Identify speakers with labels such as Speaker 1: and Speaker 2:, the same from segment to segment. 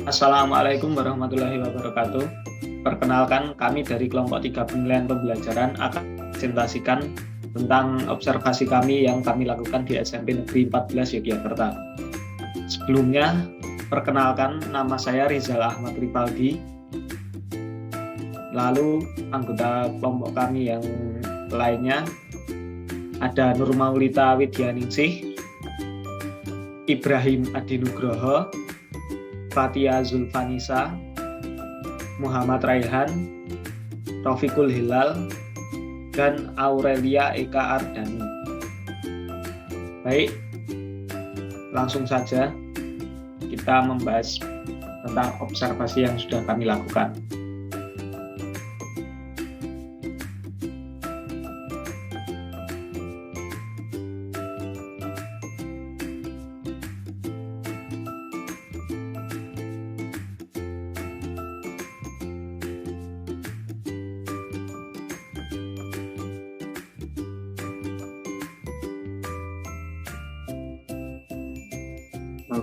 Speaker 1: Assalamualaikum warahmatullahi wabarakatuh. Perkenalkan, kami dari kelompok 3 penilaian pembelajaran akan presentasikan tentang observasi kami yang kami lakukan di SMP Negeri 14 Yogyakarta. Sebelumnya, perkenalkan, nama saya Rizal Ahmad Ripaldi. Lalu anggota kelompok kami yang lainnya ada Nur Maulita Widyaningsih, Ibrahim Adinugroho, Fatia Zulfanisa, Muhammad Raihan, Raufikul Hilal, dan Aurelia Eka Ardani. Baik, langsung saja kita membahas tentang observasi yang sudah kami lakukan.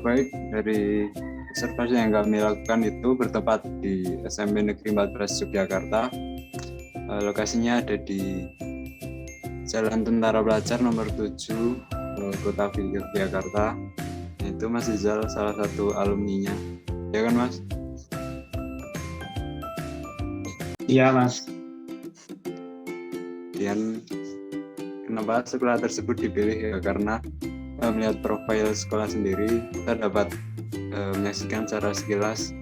Speaker 2: Baik, dari observasi yang kami lakukan itu bertempat di SMP Negeri 14 Yogyakarta. Lokasinya ada di Jalan Tentara Pelajar nomor 7, Kota Yogyakarta. Itu Mas Rizal salah satu alumninya. Ya kan, Mas?
Speaker 1: Iya, Mas.
Speaker 2: Dan kenapa sekolah tersebut dipilih? Ya karena melihat profil sekolah sendiri, kita dapat menyaksikan secara sekilas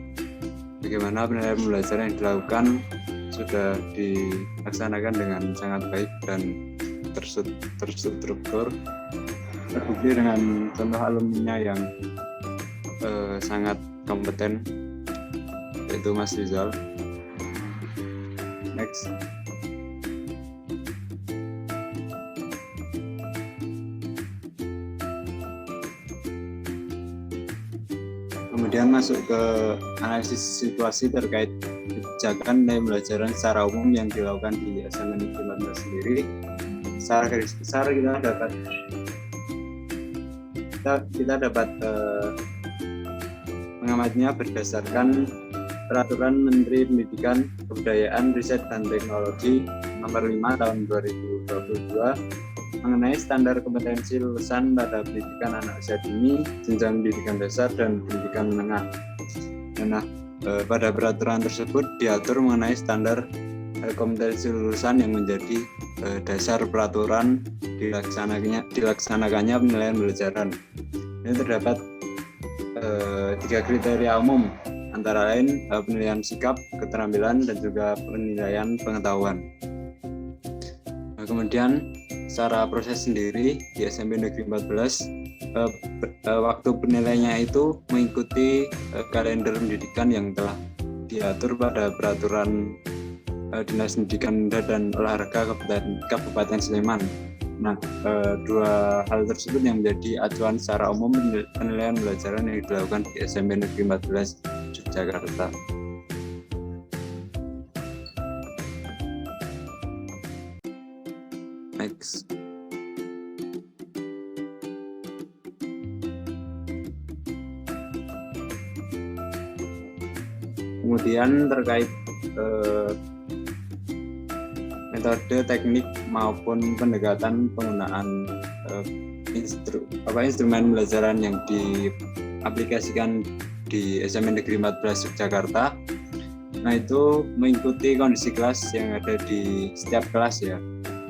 Speaker 2: bagaimana penilaian pembelajaran yang dilakukan sudah dilaksanakan dengan sangat baik dan terstruktur, terbukti dengan contoh alumninya yang sangat kompeten, yaitu Mas Rizal. Next. Kemudian masuk ke analisis situasi terkait kebijakan dan pembelajaran secara umum yang dilakukan di SMP Negeri 14 sendiri. Secara garis besar kita dapat mengamatinya berdasarkan Peraturan Menteri Pendidikan, Kebudayaan, Riset dan Teknologi Nomor 5 Tahun 2022 mengenai standar kompetensi lulusan pada pendidikan anak usia dini, jenjang pendidikan dasar dan pendidikan menengah. Nah, pada peraturan tersebut diatur mengenai standar kompetensi lulusan yang menjadi dasar peraturan dilaksanakannya penilaian pembelajaran. Ini terdapat 3 kriteria umum, antara lain penilaian sikap, keterampilan, dan juga penilaian pengetahuan. Nah, kemudian secara proses sendiri di SMP Negeri 14, waktu penilaiannya itu mengikuti kalender pendidikan yang telah diatur pada peraturan Dinas Pendidikan dan Olahraga Kabupaten Sleman. Nah, dua hal tersebut yang menjadi acuan secara umum penilaian pembelajaran yang dilakukan di SMP Negeri 14 Yogyakarta. Next. Kemudian terkait metode, teknik maupun pendekatan penggunaan instrumen pembelajaran yang diaplikasikan di SMP Negeri 14 Yogyakarta. Nah, itu mengikuti kondisi kelas yang ada di setiap kelas ya.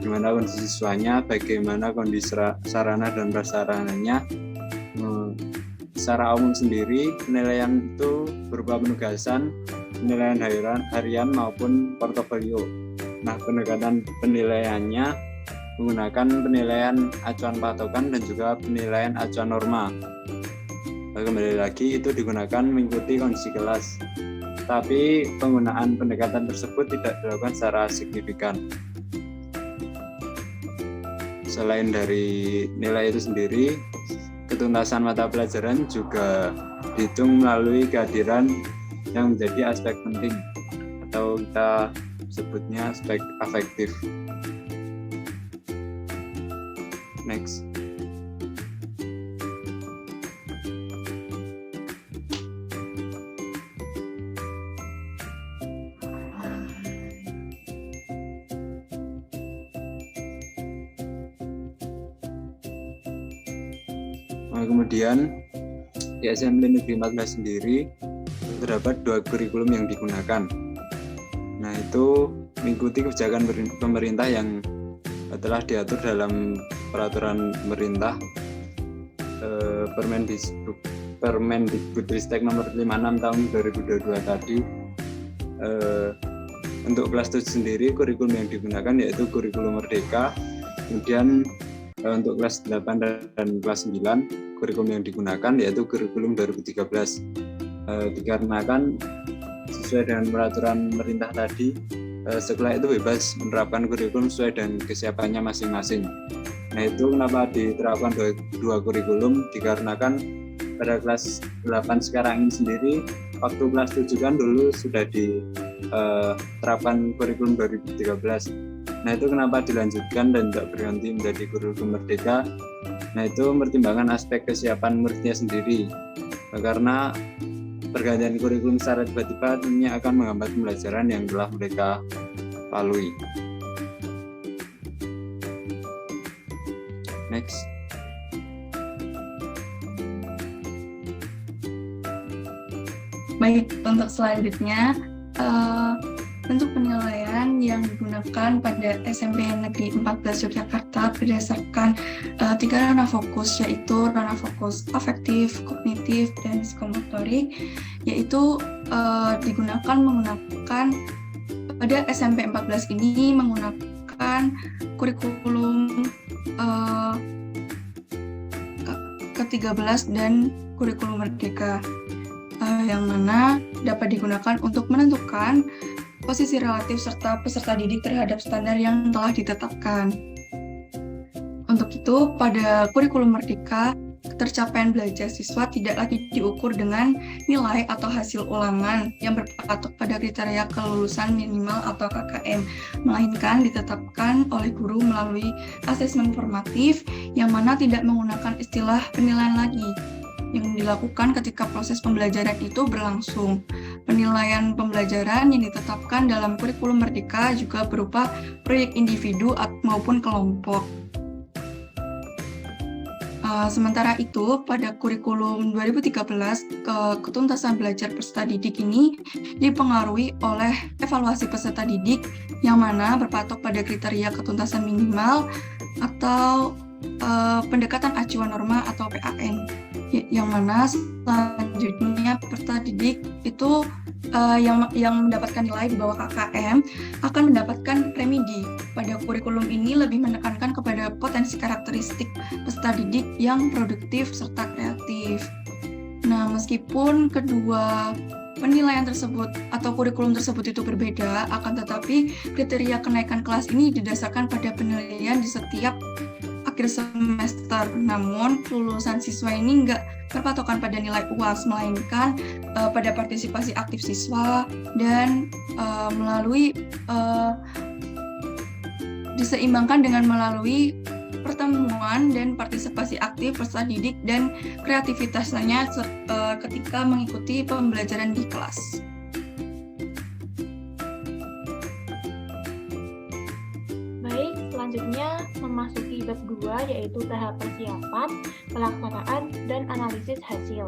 Speaker 2: Gimana kondisi siswanya, bagaimana kondisi sarana dan prasarananya. Secara umum sendiri, penilaian itu berupa penugasan, penilaian harian maupun portofolio. Nah, pendekatan penilaiannya menggunakan penilaian acuan patokan dan juga penilaian acuan norma. Kembali lagi, itu digunakan mengikuti kondisi kelas. Tapi penggunaan pendekatan tersebut tidak dilakukan secara signifikan. Selain dari nilai itu sendiri, ketuntasan mata pelajaran juga dihitung melalui kehadiran yang menjadi aspek penting atau kita sebutnya aspek afektif. Next. Nah, kemudian di SMP Negeri 14 sendiri terdapat 2 kurikulum yang digunakan. Nah, itu mengikuti kebijakan pemerintah yang telah diatur dalam peraturan pemerintah Permendikbudristek nomor 56 tahun 2022 tadi. Untuk kelas 7 sendiri kurikulum yang digunakan yaitu kurikulum Merdeka. Kemudian untuk kelas 8 dan kelas 9 kurikulum yang digunakan yaitu kurikulum 2013. Dikarenakan sesuai dengan peraturan pemerintah tadi, sekolah itu bebas menerapkan kurikulum sesuai dengan kesiapannya masing-masing. Nah, itu kenapa diterapkan dua kurikulum, dikarenakan pada kelas 8 sekarang ini sendiri, waktu kelas 7 kan dulu sudah diterapkan kurikulum 2013. Nah, itu kenapa dilanjutkan dan tidak berhenti menjadi kurikulum Merdeka. Nah, itu mempertimbangkan aspek kesiapan muridnya sendiri. Karena pergantian kurikulum secara tiba-tiba tentunya akan menghambat pembelajaran yang telah mereka lalui. Next.
Speaker 3: Baik, untuk selanjutnya, bentuk penilaian yang digunakan pada SMP Negeri 14 Yogyakarta berdasarkan 3 ranah fokus, yaitu ranah fokus afektif, kognitif, dan psikomotorik, yaitu digunakan menggunakan pada SMP 14 ini menggunakan kurikulum ke-13 dan kurikulum Merdeka, yang mana dapat digunakan untuk menentukan posisi relatif serta peserta didik terhadap standar yang telah ditetapkan. Untuk itu, pada kurikulum Merdeka, ketercapaian belajar siswa tidak lagi diukur dengan nilai atau hasil ulangan yang berpatok pada kriteria kelulusan minimal atau KKM, melainkan ditetapkan oleh guru melalui asesmen formatif yang mana tidak menggunakan istilah penilaian lagi, yang dilakukan ketika proses pembelajaran itu berlangsung. Penilaian pembelajaran yang ditetapkan dalam kurikulum Merdeka juga berupa proyek individu maupun kelompok. Sementara itu, pada kurikulum 2013, ketuntasan belajar peserta didik ini dipengaruhi oleh evaluasi peserta didik yang mana berpatok pada kriteria ketuntasan minimal atau pendekatan acuan norma atau PAN, yang mana selanjutnya peserta didik itu yang mendapatkan nilai di bawah KKM akan mendapatkan remedi. Pada kurikulum ini lebih menekankan kepada potensi karakteristik peserta didik yang produktif serta kreatif. Nah, meskipun kedua penilaian tersebut atau kurikulum tersebut itu berbeda, akan tetapi kriteria kenaikan kelas ini didasarkan pada penilaian di setiap akhir semester. Namun, kelulusan siswa ini enggak berpatokan pada nilai UAS, melainkan pada partisipasi aktif siswa dan melalui diseimbangkan dengan melalui pertemuan dan partisipasi aktif peserta didik dan kreativitasnya ketika mengikuti pembelajaran di kelas.
Speaker 4: Baik, selanjutnya memasuki bab 2 yaitu tahap persiapan, pelaksanaan, dan analisis hasil.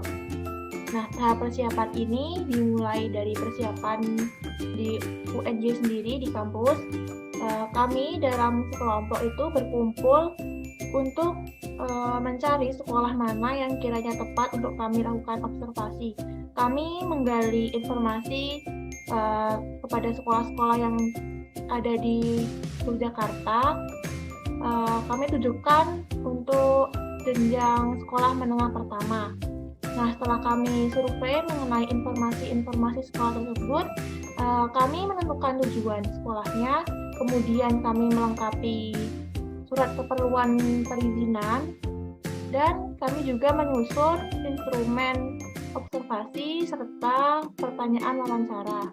Speaker 4: Nah, tahap persiapan ini dimulai dari persiapan di UNJ sendiri di kampus. Kami dalam kelompok itu berkumpul untuk mencari sekolah mana yang kiranya tepat untuk kami lakukan observasi. Kami menggali informasi kepada sekolah-sekolah yang ada di Yogyakarta. Kami tujukan untuk jenjang sekolah menengah pertama. Nah, setelah kami survei mengenai informasi-informasi sekolah tersebut, kami menentukan tujuan sekolahnya, kemudian kami melengkapi surat keperluan perizinan, dan kami juga menyusun instrumen observasi serta pertanyaan wawancara.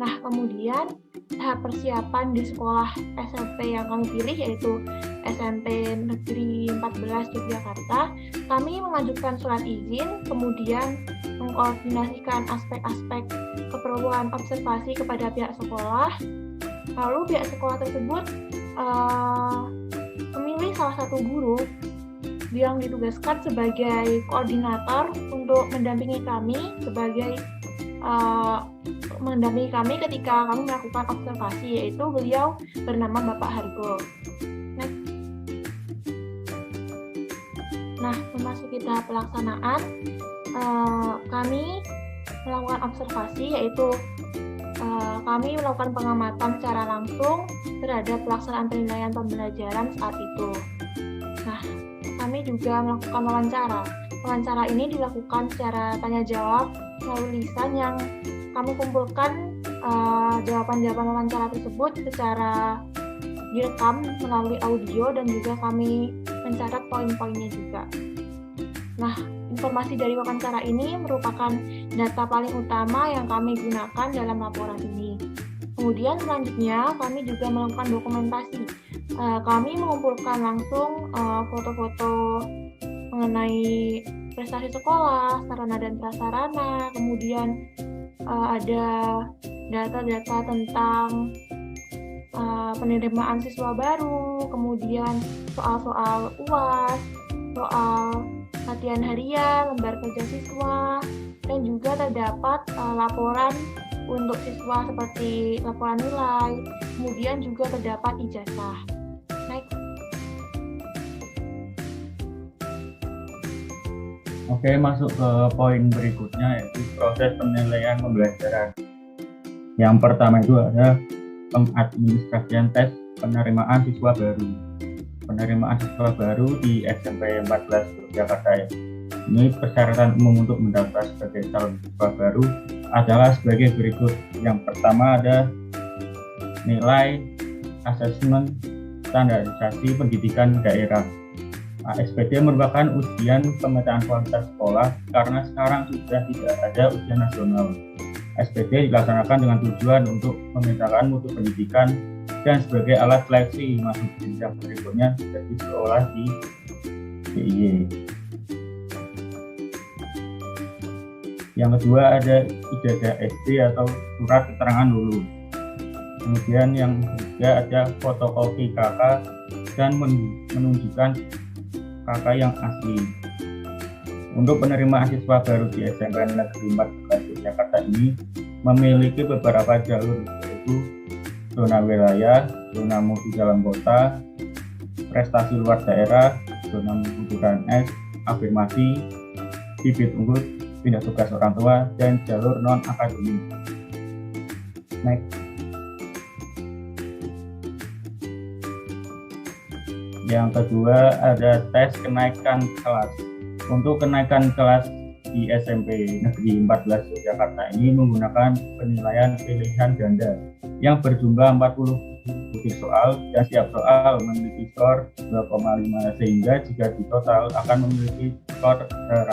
Speaker 4: Nah, kemudian tahap persiapan di sekolah SMP yang kami pilih yaitu SMP Negeri 14 Yogyakarta, kami mengajukan surat izin, kemudian mengkoordinasikan aspek-aspek keperluan observasi kepada pihak sekolah. Lalu pihak sekolah tersebut memilih salah satu guru yang ditugaskan sebagai koordinator untuk mendampingi kami ketika kami melakukan observasi, yaitu beliau bernama Bapak Hargo. Nah, memasuki tahap pelaksanaan, kami melakukan observasi, yaitu kami melakukan pengamatan secara langsung terhadap pelaksanaan penilaian pembelajaran saat itu. Nah, kami juga melakukan wawancara. Wawancara ini dilakukan secara tanya jawab melalui lisan yang kami kumpulkan jawaban-jawaban wawancara tersebut secara direkam melalui audio dan juga kami mencatat poin-poinnya juga. Nah, informasi dari wawancara ini merupakan data paling utama yang kami gunakan dalam laporan ini. Kemudian selanjutnya kami juga melakukan dokumentasi. Kami mengumpulkan langsung foto-foto mengenai prestasi sekolah, sarana dan prasarana, kemudian ada data-data tentang penerimaan siswa baru, kemudian soal-soal UAS, soal latihan harian, lembar kerja siswa, dan juga terdapat laporan untuk siswa seperti laporan nilai, kemudian juga terdapat ijazah. Next.
Speaker 5: Oke, masuk ke poin berikutnya, yaitu proses penilaian pembelajaran. Yang pertama itu ada pengadministrasian tes penerimaan siswa baru. Penerimaan siswa baru di SMP 14 Yogyakarta. Ini persyaratan umum untuk mendaftar sebagai calon siswa baru adalah sebagai berikut. Yang pertama ada nilai asesmen standarisasi pendidikan daerah. ASPD merupakan ujian pemetaan kualitas sekolah karena sekarang sudah tidak ada ujian nasional. SPD dilaksanakan dengan tujuan untuk memetakan mutu pendidikan dan sebagai alat seleksi masuk jenjang berikutnya jadi sekolah di DIY. Yang kedua ada ijazah SD atau surat keterangan lulus. Kemudian yang ketiga ada fotokopi KK dan menunjukkan KK yang asli. Untuk penerimaan siswa baru di SMP Negeri 14 Yogyakarta ini memiliki beberapa jalur, yaitu zona wilayah, zona mutu dalam kota, prestasi luar daerah, zona mutu KNS, afirmasi, bibit unggul, pindah tugas orang tua, dan jalur non-akademik. Next. Yang kedua ada tes kenaikan kelas. Untuk kenaikan kelas di SMP Negeri 14 Yogyakarta ini menggunakan penilaian pilihan ganda yang berjumlah 40 butir soal dan setiap soal memiliki skor 2,5 sehingga jika di total akan memiliki skor 100.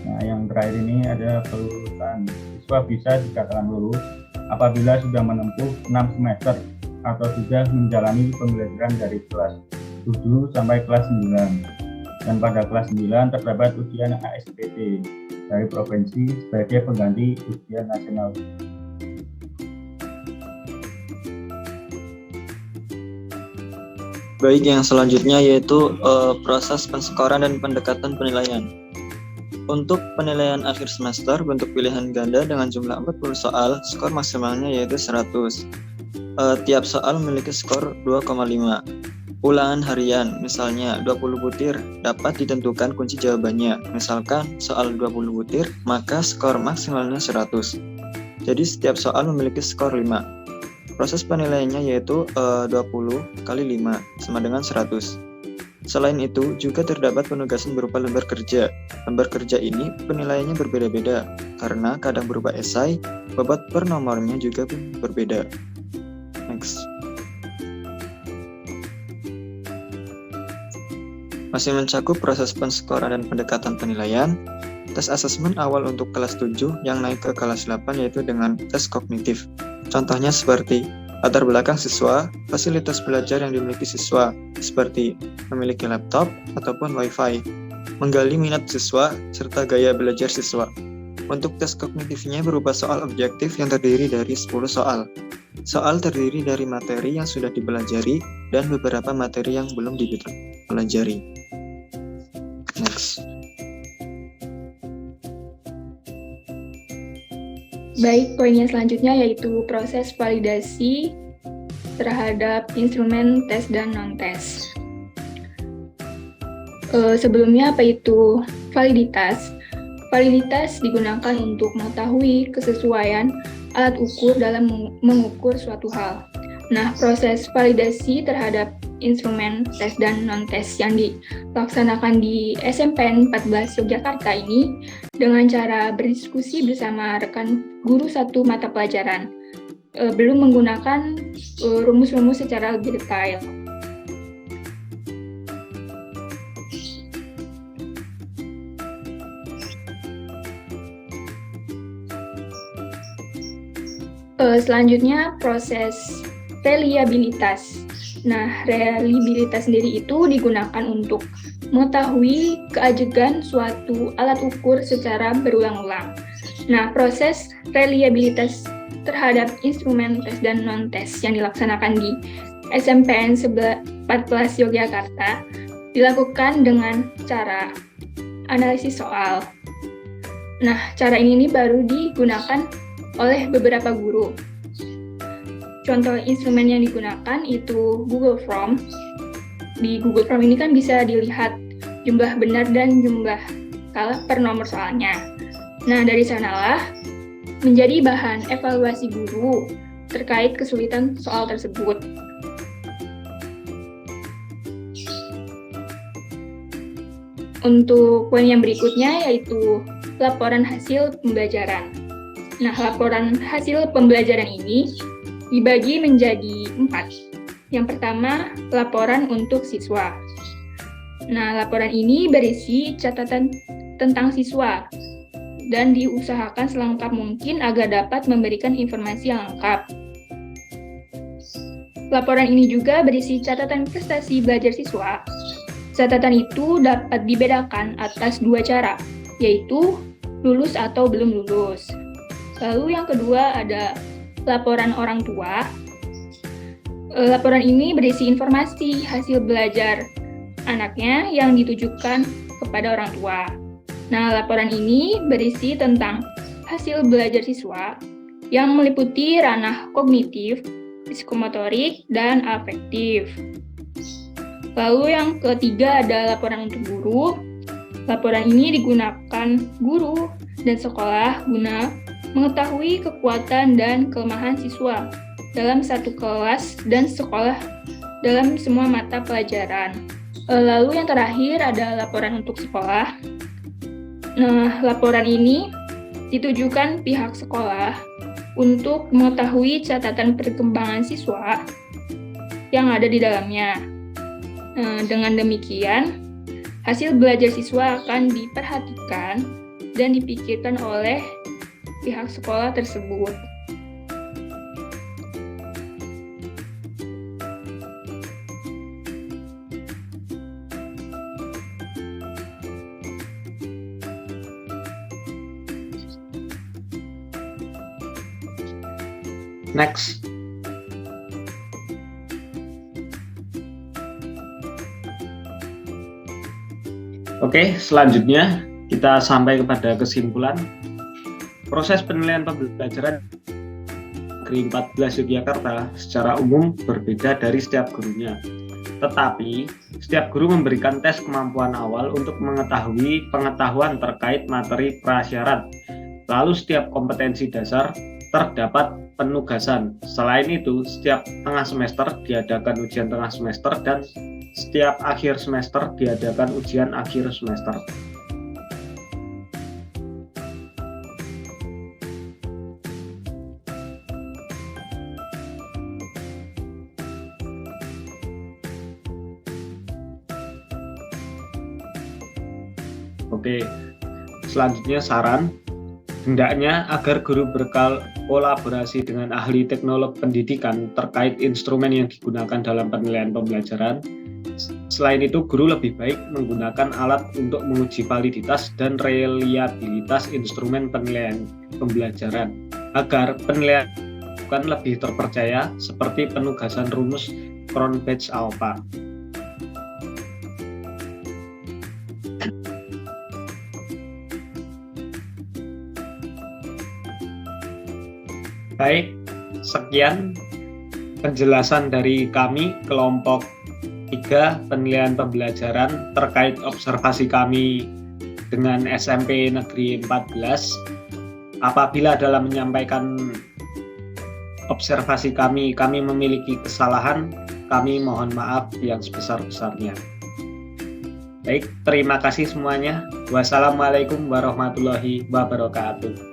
Speaker 5: Nah, yang terakhir ini ada kelulusan. Siswa bisa dikatakan lulus apabila sudah menempuh 6 semester atau sudah menjalani pembelajaran dari kelas 7 sampai kelas 9. Dan pada kelas 9 terdapat ujian ASPD dari provinsi sebagai pengganti ujian nasional.
Speaker 6: Baik, yang selanjutnya yaitu proses penskoran dan pendekatan penilaian. Untuk penilaian akhir semester bentuk pilihan ganda dengan jumlah 40 soal, skor maksimalnya yaitu 100. Tiap soal memiliki skor 2,5. Ulangan harian, misalnya 20 butir, dapat ditentukan kunci jawabannya. Misalkan soal 20 butir, maka skor maksimalnya 100. Jadi setiap soal memiliki skor 5. Proses penilaiannya yaitu 20 kali 5 sama dengan 100. Selain itu, juga terdapat penugasan berupa lembar kerja. Lembar kerja ini penilaiannya berbeda-beda, karena kadang berupa esai, bobot per nomornya juga berbeda. Next. Masih mencakup proses penskoran dan pendekatan penilaian, tes asesmen awal untuk kelas 7 yang naik ke kelas 8 yaitu dengan tes kognitif. Contohnya seperti latar belakang siswa, fasilitas belajar yang dimiliki siswa, seperti memiliki laptop ataupun wifi, menggali minat siswa, serta gaya belajar siswa. Untuk tes kognitifnya berupa soal objektif yang terdiri dari 10 soal. Soal terdiri dari materi yang sudah dipelajari dan beberapa materi yang belum dipelajari. Next.
Speaker 7: Baik, poin yang selanjutnya yaitu proses validasi terhadap instrumen tes dan non-tes. Sebelumnya, apa itu validitas? Validitas digunakan untuk mengetahui kesesuaian alat ukur dalam mengukur suatu hal. Nah, proses validasi terhadap instrumen tes dan non-tes yang dilaksanakan di SMPN 14 Yogyakarta ini dengan cara berdiskusi bersama rekan guru satu mata pelajaran, belum menggunakan rumus-rumus secara lebih detail. Selanjutnya proses reliabilitas. Nah, reliabilitas sendiri itu digunakan untuk mengetahui keajegan suatu alat ukur secara berulang-ulang. Nah, proses reliabilitas terhadap instrumen tes dan non-tes yang dilaksanakan di SMPN 14 Yogyakarta dilakukan dengan cara analisis soal. Nah, cara ini baru digunakan oleh beberapa guru. Contoh instrumen yang digunakan itu Google Form. Di Google Form ini kan bisa dilihat jumlah benar dan jumlah salah per nomor soalnya. Nah, dari sanalah menjadi bahan evaluasi guru terkait kesulitan soal tersebut. Untuk poin yang berikutnya yaitu laporan hasil pembelajaran. Nah, laporan hasil pembelajaran ini dibagi menjadi 4. Yang pertama, laporan untuk siswa. Nah, laporan ini berisi catatan tentang siswa dan diusahakan selengkap mungkin agar dapat memberikan informasi yang lengkap. Laporan ini juga berisi catatan prestasi belajar siswa. Catatan itu dapat dibedakan atas 2 cara, yaitu lulus atau belum lulus. Lalu yang kedua ada laporan orang tua. Laporan ini berisi informasi hasil belajar anaknya yang ditujukan kepada orang tua. Nah, laporan ini berisi tentang hasil belajar siswa yang meliputi ranah kognitif, psikomotorik, dan afektif. Lalu yang ketiga ada laporan untuk guru. Laporan ini digunakan guru dan sekolah guna mengetahui kekuatan dan kelemahan siswa dalam satu kelas dan sekolah dalam semua mata pelajaran. Lalu yang terakhir ada laporan untuk sekolah. Nah, laporan ini ditujukan pihak sekolah untuk mengetahui catatan perkembangan siswa yang ada di dalamnya. Dengan demikian, hasil belajar siswa akan diperhatikan dan dipikirkan oleh pihak sekolah tersebut.
Speaker 1: Next. Oke, selanjutnya kita sampai kepada kesimpulan. Proses penilaian pembelajaran Negeri 14 Yogyakarta secara umum berbeda dari setiap gurunya. Tetapi, setiap guru memberikan tes kemampuan awal untuk mengetahui pengetahuan terkait materi prasyarat. Lalu setiap kompetensi dasar terdapat penugasan. Selain itu, setiap tengah semester diadakan ujian tengah semester dan setiap akhir semester diadakan ujian akhir semester. Oke, selanjutnya saran. Hendaknya agar guru berkolaborasi dengan ahli teknologi pendidikan terkait instrumen yang digunakan dalam penilaian pembelajaran, Selain itu, guru lebih baik menggunakan alat untuk menguji validitas dan reliabilitas instrumen penilaian pembelajaran agar penilaian bukan lebih terpercaya seperti penugasan rumus Cronbach-Alpha. Baik, sekian penjelasan dari kami kelompok 3 penilaian pembelajaran terkait observasi kami dengan SMP Negeri 14. Apabila dalam menyampaikan observasi kami memiliki kesalahan, kami mohon maaf yang sebesar-besarnya. Baik, terima kasih semuanya. Wassalamualaikum warahmatullahi wabarakatuh.